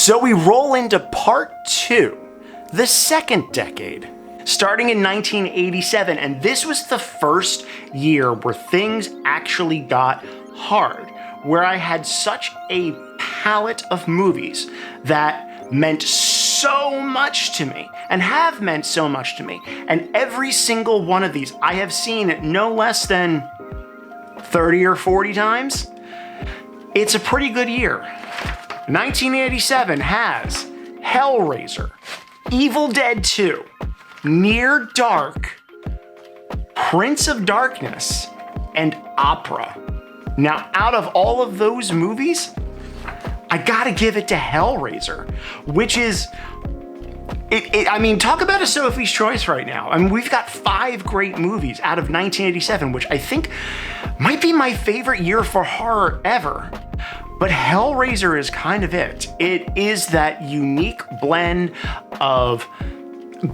So we roll into part 2, the second decade, starting in 1987, and this was the first year where things actually got hard, where I had such a palette of movies that meant so much to me and have meant so much to me. And every single one of these I have seen no less than 30 or 40 times. It's a pretty good year. 1987 has Hellraiser, Evil Dead 2, Near Dark, Prince of Darkness, and Opera. Now, out of all of those movies, I gotta give it to Hellraiser, which is, I mean, talk about a Sophie's Choice right now. I mean, we've got 5 great movies out of 1987, which I think might be my favorite year for horror ever. But Hellraiser is kind of it. It is that unique blend of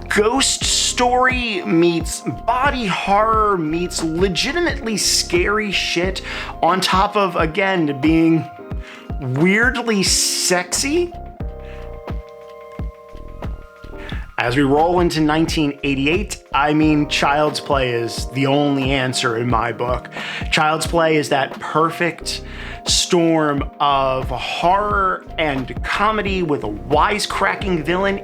ghost story meets body horror meets legitimately scary shit on top of, again, being weirdly sexy. As we roll into 1988, I mean, Child's Play is the only answer in my book. Child's Play is that perfect storm of horror and comedy with a wisecracking villain.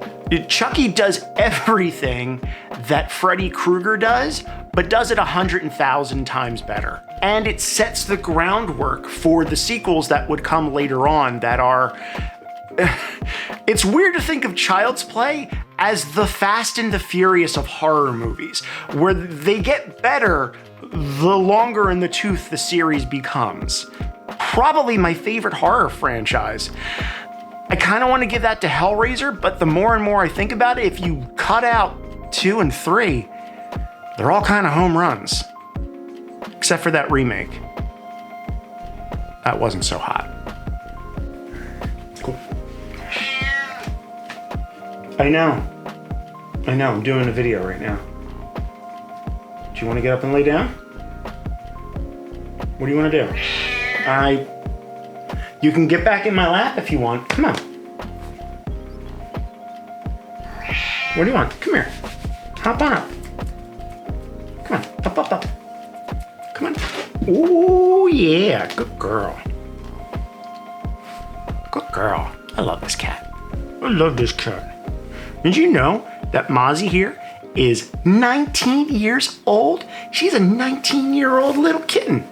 Chucky does everything that Freddy Krueger does, but does it 100,000 times better. And it sets the groundwork for the sequels that would come later on that are... It's weird to think of Child's Play as the Fast and the Furious of horror movies, where they get better the longer in the tooth the series becomes. Probably my favorite horror franchise. I kind of want to give that to Hellraiser, but the more and more I think about it, if you cut out 2 and 3, they're all kind of home runs. Except for that remake. That wasn't so hot. Cool. I know, I'm doing a video right now. Do you want to get up and lay down? What do you want to do? You can get back in my lap if you want. Come on. What do you want? Come here. Hop on up. Come on, up. Come on. Ooh, yeah, good girl. Good girl. I love this cat. I love this cat. Did you know that Mozzie here is 19 years old? She's a 19-year-old little kitten.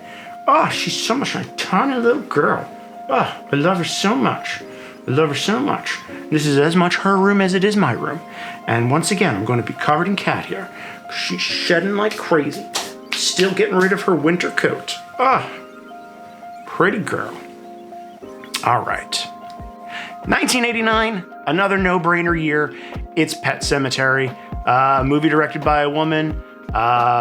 Oh, she's so much a tiny little girl. Oh, I love her so much. I love her so much. This is as much her room as it is my room. And once again, I'm going to be covered in cat hair. She's shedding like crazy. Still getting rid of her winter coat. Oh, pretty girl. All right. 1989, another no-brainer year. It's Pet Sematary, movie directed by a woman,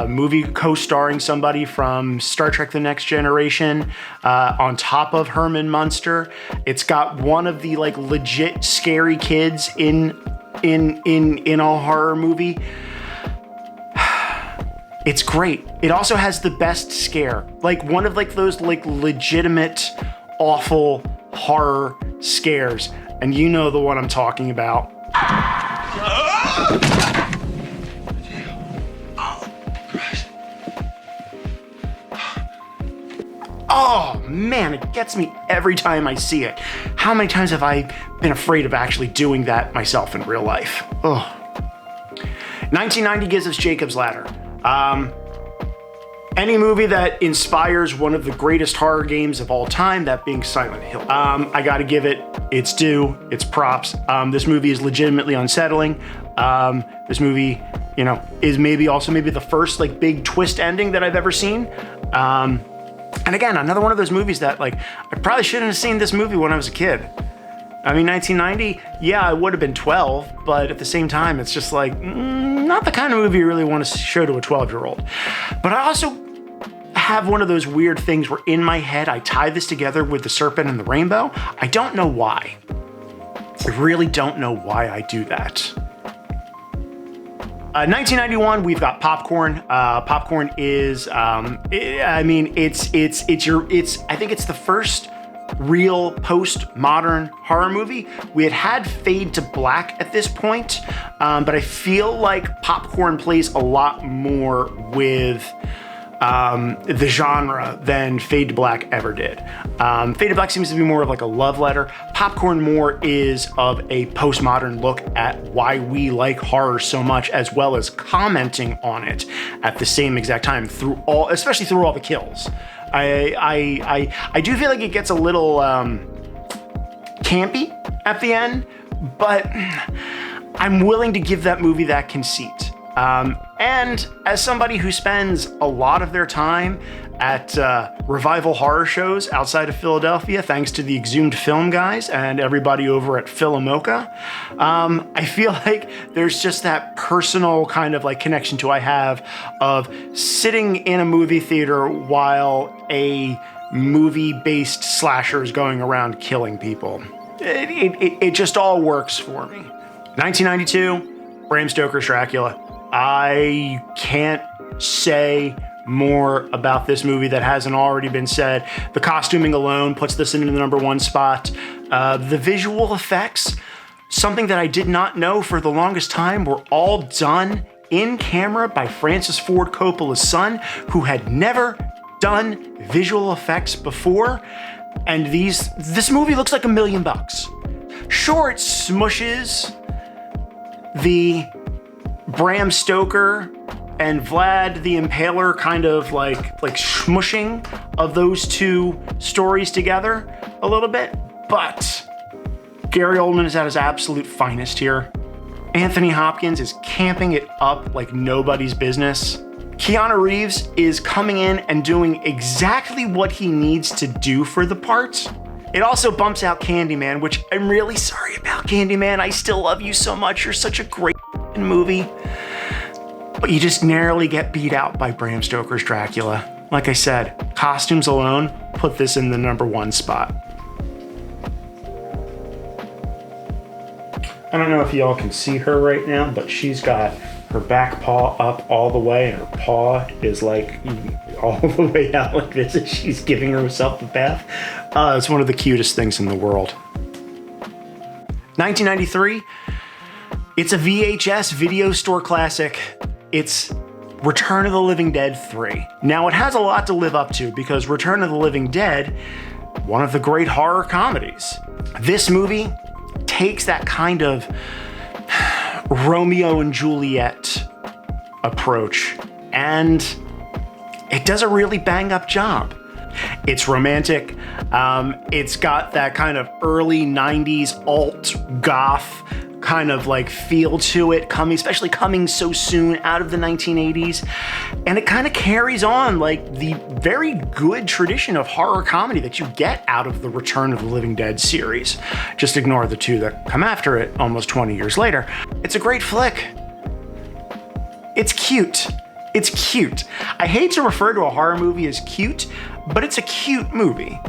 movie co-starring somebody from Star Trek: The Next Generation, on top of Herman Munster. It's got one of the like legit scary kids in a horror movie. It's great. It also has the best scare, like one of like those like legitimate awful horror scares, and you know the one I'm talking about. Oh man, it gets me every time I see it. How many times have I been afraid of actually doing that myself in real life? Oh. 1990 gives us Jacob's Ladder. Any movie that inspires one of the greatest horror games of all time, that being Silent Hill. I gotta give it its due, its props. This movie is legitimately unsettling. This movie, you know, is maybe the first like big twist ending that I've ever seen. And again, another one of those movies that like, I probably shouldn't have seen this movie when I was a kid. I mean, 1990, yeah, I would have been 12, but at the same time, it's just like, not the kind of movie you really want to show to a 12-year-old. But I also have one of those weird things where in my head, I tie this together with The Serpent and the Rainbow. I don't know why. I really don't know why I do that. 1991, we've got Popcorn. Popcorn is, I think it's the first real postmodern horror movie. We had Fade to Black at this point, but I feel like Popcorn plays a lot more with the genre than Fade to Black ever did. Fade to Black seems to be more of like a love letter. Popcorn more is of a postmodern look at why we like horror so much, as well as commenting on it at the same exact time especially through all the kills. I do feel like it gets a little campy at the end, but I'm willing to give that movie that conceit. And as somebody who spends a lot of their time at revival horror shows outside of Philadelphia, thanks to the Exhumed Film guys and everybody over at Philomoka, I feel like there's just that personal kind of like connection I have of sitting in a movie theater while a movie-based slasher is going around killing people. It just all works for me. 1992, Bram Stoker's Dracula. I can't say more about this movie that hasn't already been said. The costuming alone puts this into the #1 spot. The visual effects, something that I did not know for the longest time, were all done in camera by Francis Ford Coppola's son, who had never done visual effects before. And this movie looks like $1 million. Sure, it smushes the Bram Stoker and Vlad the Impaler kind of like smushing of those two stories together a little bit, but Gary Oldman is at his absolute finest here. Anthony Hopkins is camping it up like nobody's business. Keanu Reeves is coming in and doing exactly what he needs to do for the part. It also bumps out Candyman, which I'm really sorry about, Candyman. I still love you so much. You're such a great movie. But you just narrowly get beat out by Bram Stoker's Dracula. Like I said, costumes alone put this in the #1 spot. I don't know if y'all can see her right now, but she's got her back paw up all the way, and her paw is like all the way out like this as she's giving herself a bath. It's one of the cutest things in the world. 1993, it's a VHS video store classic. It's Return of the Living Dead 3. Now, it has a lot to live up to because Return of the Living Dead, one of the great horror comedies. This movie takes that kind of Romeo and Juliet approach, and it does a really bang-up job. It's romantic. It's got that kind of early 90s alt goth kind of like feel to it, especially coming so soon out of the 1980s. And it kind of carries on like the very good tradition of horror comedy that you get out of the Return of the Living Dead series. Just ignore the two that come after it almost 20 years later. It's a great flick. It's cute. It's cute. I hate to refer to a horror movie as cute, but it's a cute movie.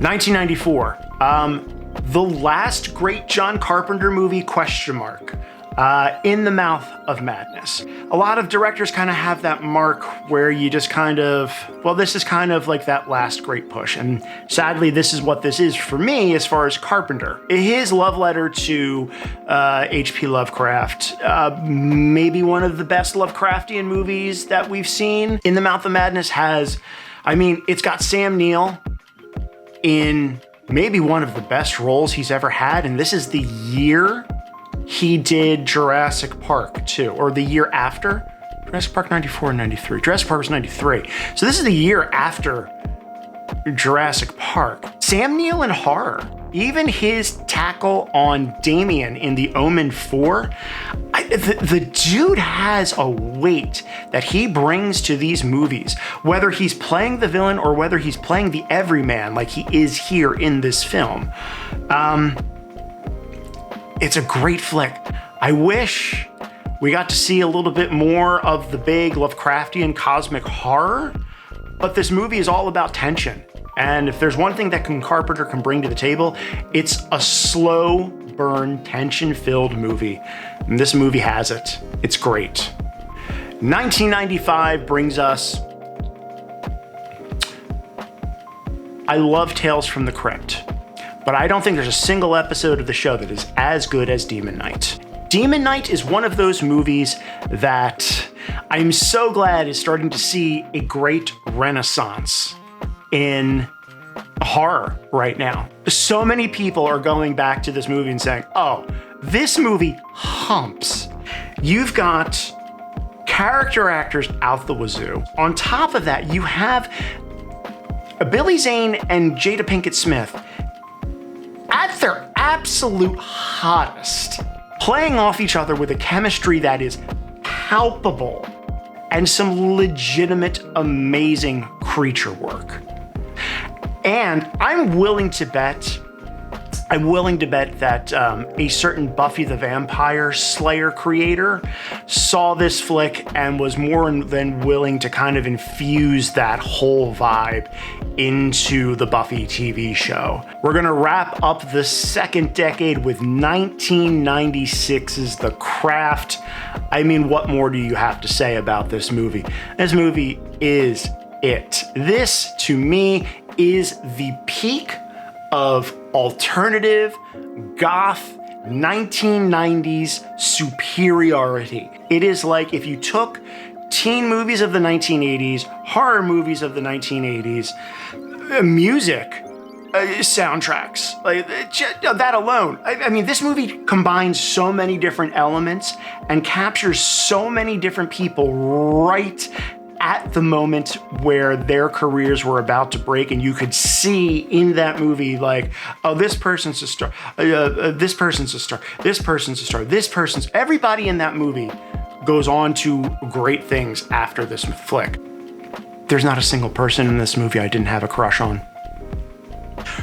1994. The last great John Carpenter movie, ? In the Mouth of Madness. A lot of directors kind of have that mark where you just kind of, well, this is kind of like that last great push. And sadly, this is what this is for me as far as Carpenter. His love letter to H.P. Lovecraft, maybe one of the best Lovecraftian movies that we've seen. In the Mouth of Madness it's got Sam Neill in maybe one of the best roles he's ever had, and this is the year he did Jurassic Park too, or the year after. Jurassic Park 94 and 93. Jurassic Park was 93. So this is the year after Jurassic Park. Sam Neill in horror. Even his tackle on Damien in The Omen 4, the dude has a weight that he brings to these movies, whether he's playing the villain or whether he's playing the everyman like he is here in this film. It's a great flick. I wish we got to see a little bit more of the big Lovecraftian cosmic horror, but this movie is all about tension. And if there's one thing that Carpenter can bring to the table, it's a slow burn, tension-filled movie. And this movie has it. It's great. 1995 brings us I love Tales from the Crypt, but I don't think there's a single episode of the show that is as good as Demon Knight. Demon Knight is one of those movies that I'm so glad is starting to see a great renaissance in horror right now. So many people are going back to this movie and saying, oh, this movie humps. You've got character actors out the wazoo. On top of that, you have Billy Zane and Jada Pinkett Smith at their absolute hottest, playing off each other with a chemistry that is palpable and some legitimate, amazing creature work. And I'm willing to bet that a certain Buffy the Vampire Slayer creator saw this flick and was more than willing to kind of infuse that whole vibe into the Buffy TV show. We're gonna wrap up the second decade with 1996's The Craft. I mean, what more do you have to say about this movie? This movie is it. This, to me, is the peak of alternative goth 1990s superiority. It is like if you took teen movies of the 1980s, horror movies of the 1980s, music, soundtracks, like that alone. I mean, this movie combines so many different elements and captures so many different people right at the moment where their careers were about to break, and you could see in that movie, like, oh, this person's a star, this person's a star, this person's a star, this person's, everybody in that movie goes on to great things after this flick. There's not a single person in this movie I didn't have a crush on.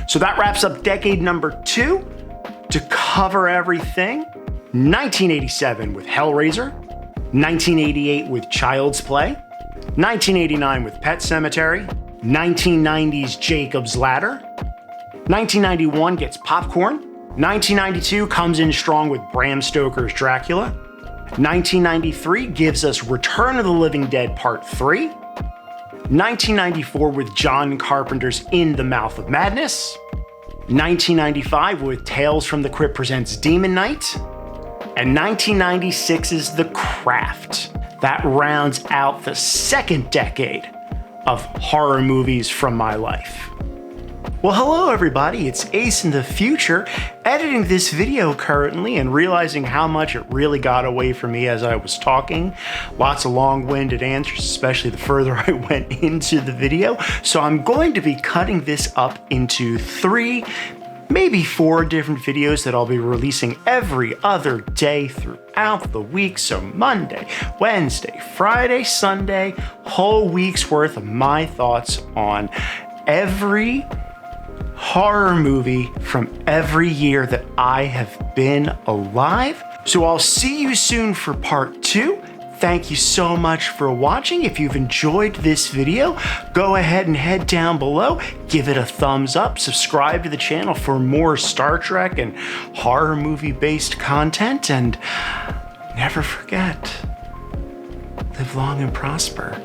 So that wraps up decade number 2. To cover everything, 1987 with Hellraiser, 1988 with Child's Play, 1989 with Pet Sematary, 1990's Jacob's Ladder, 1991 gets Popcorn, 1992 comes in strong with Bram Stoker's Dracula, 1993 gives us Return of the Living Dead Part 3, 1994 with John Carpenter's In the Mouth of Madness, 1995 with Tales from the Crypt presents Demon Knight, and 1996's The Craft. That rounds out the second decade of horror movies from my life. Well, hello everybody, it's Ace in the future, editing this video currently and realizing how much it really got away from me as I was talking. Lots of long-winded answers, especially the further I went into the video. So I'm going to be cutting this up into 3, maybe 4 different videos that I'll be releasing every other day throughout the week. So Monday, Wednesday, Friday, Sunday, whole week's worth of my thoughts on every horror movie from every year that I have been alive. So I'll see you soon for part 2. Thank you so much for watching. If you've enjoyed this video, go ahead and head down below, give it a thumbs up, subscribe to the channel for more Star Trek and horror movie based content, and never forget, live long and prosper.